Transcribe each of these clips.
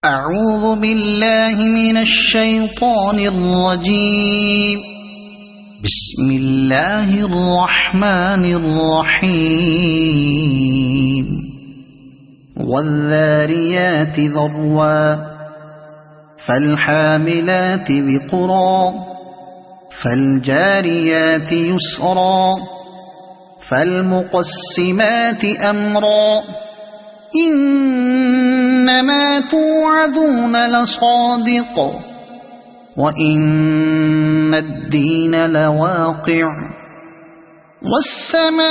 أعوذ بالله من الشيطان الرجيم. بسم الله الرحمن الرحيم. والذاريات ذروا فالحاملات وقرا فالجاريات يسرا فالمقسمات أمرا إنما توعدون لصادق وإن الدين لواقع والسماء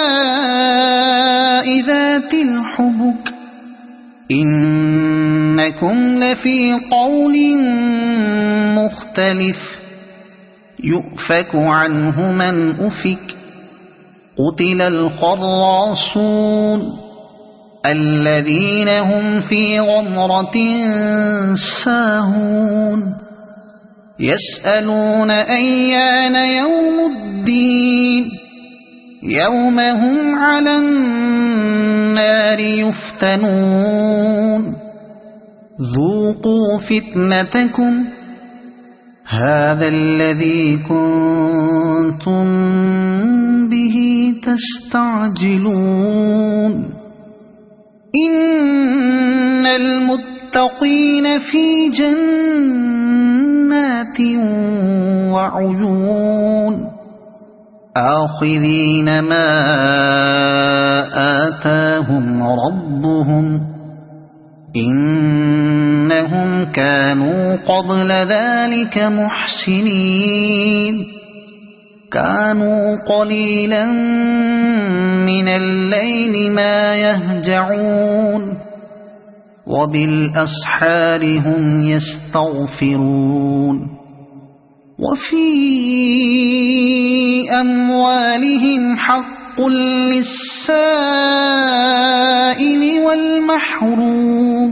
ذات الحبك إنكم لفي قول مختلف يؤفك عنه من أفك قتل الخراصون الذين هم في غمرة ساهون يسألون أيان يوم الدين يوم هم على النار يفتنون ذوقوا فتنتكم هذا الذي كنتم به تستعجلون إن المتقين في جنات وعيون آخذين ما آتاهم ربهم إنهم كانوا قبل ذلك محسنين كانوا قليلا من الليل ما يهجعون وبالأسحار هم يستغفرون وفي أموالهم حق للسائل والمحروم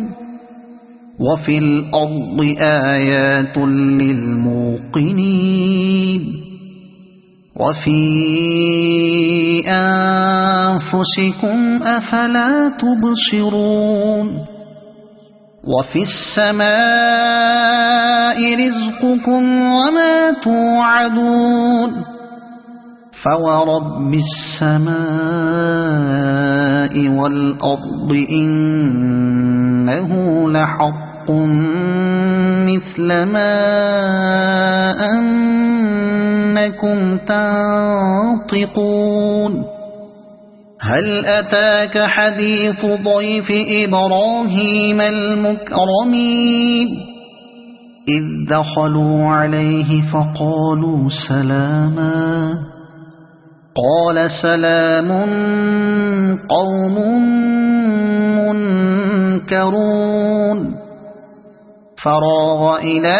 وفي الأرض آيات للموقنين وفي أنفسكم أفلا تبصرون وفي السماء رزقكم وما توعدون فورب السماء والأرض إنه لحق مثل ما أنكم تنطقون هل أتاك حديث ضيف إبراهيم المكرمين إذ دخلوا عليه فقالوا سلاما قال سلام قوم منكرون فراغ إلى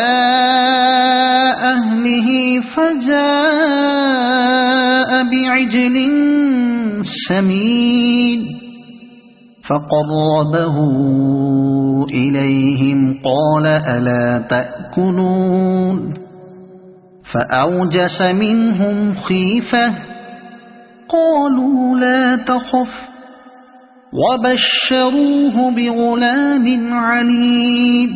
أهله فجاء بعجل سمين فقربه إليهم قال ألا تأكلون فأوجس منهم خيفة قالوا لا تخف وبشروه بغلام عليم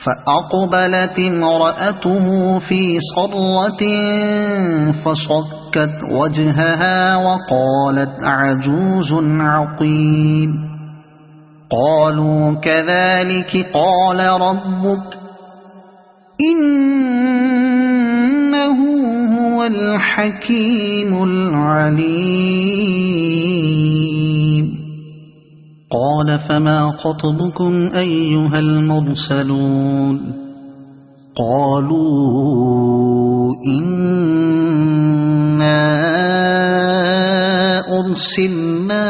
فأقبلت امرأته في صرة فصكت وجهها وقالت عجوز عقيم قالوا كذلك قال ربك إنه هو الحكيم العليم قال فما خطبكم أيها المرسلون قالوا إنا أرسلنا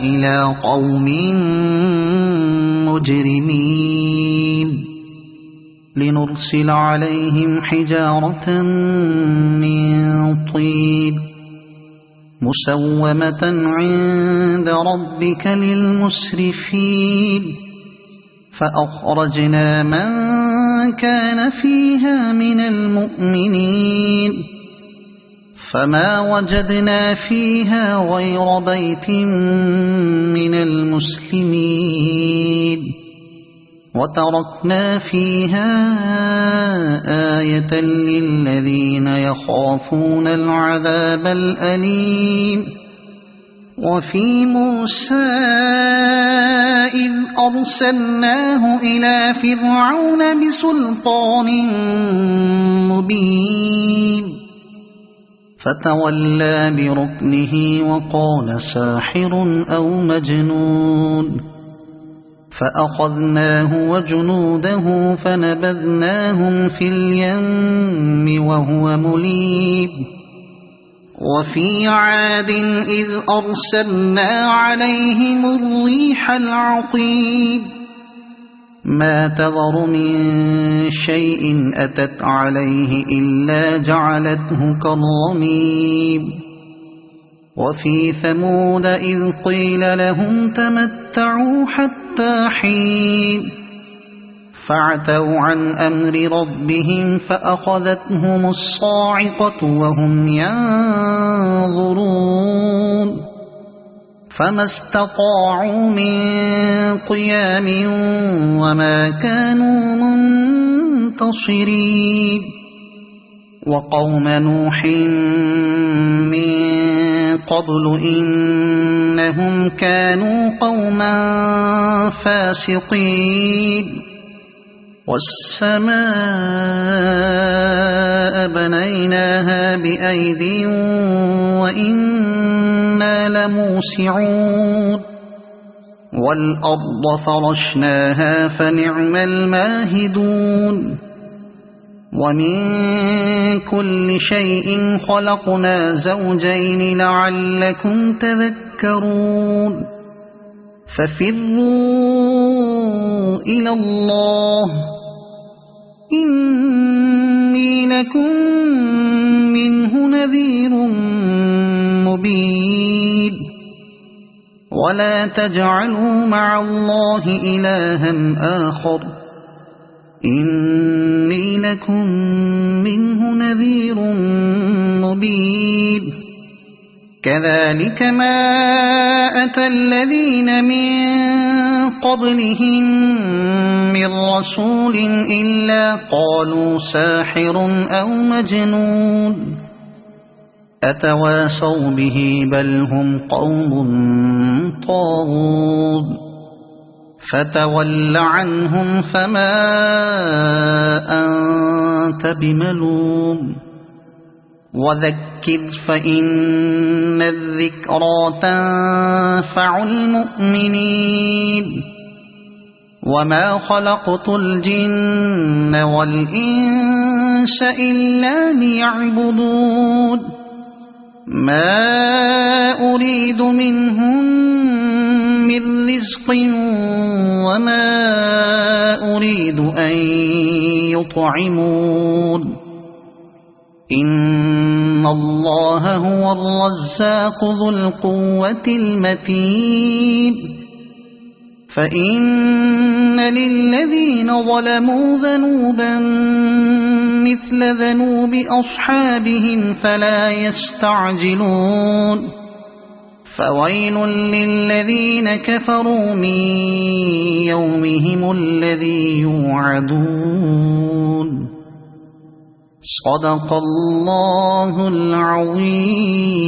إلى قوم مجرمين لنرسل عليهم حجارة من طين مسومة عند ربك للمسرفين فأخرجنا من كان فيها من المؤمنين فما وجدنا فيها غير بيت من المسلمين وتركنا فيها آية للذين يخافون العذاب الأليم وفي موسى إذ أرسلناه إلى فرعون بسلطان مبين فتولى بركنه وقال ساحر أو مجنون فأخذناه وجنوده فنبذناهم في اليم وهو مليم وفي عاد إذ أرسلنا عليهم الريح العقيم ما تذر من شيء أتت عليه إلا جعلته كالرميم وفي ثمود إذ قيل لهم تمتعوا حتى حين فعتوا عن أمر ربهم فأخذتهم الصاعقة وهم ينظرون فما استطاعوا من قيام وما كانوا منتصرين وقوم نوح من قبل إنهم كانوا قوما فاسقين والسماء بنيناها بأيد وإنا لموسعون والأرض فرشناها فنعم الماهدون ومن كل شيء خلقنا زوجين لعلكم تذكرون ففروا إلى الله إني لكم منه نذير مبين ولا تجعلوا مع الله إلها آخر إني لكم منه نذير مبين كذلك ما أتى الذين من قبلهم من رسول إلا قالوا ساحر أو مجنون أتواصوا به بل هم قوم طاغون فتول عنهم فما أنت بملوم وذكر فإن الذكرى تنفع المؤمنين وما خلقت الجن والإنس إلا ليعبدون ما أريد منهم من رزق وما أريد أن يطعمون إن الله هو الرزاق ذو القوة المتين فإن للذين ظلموا ذنوبا مثل ذنوب أصحابهم فلا يستعجلون فويل للذين كفروا من يومهم الذي يوعدون صدق الله العظيم.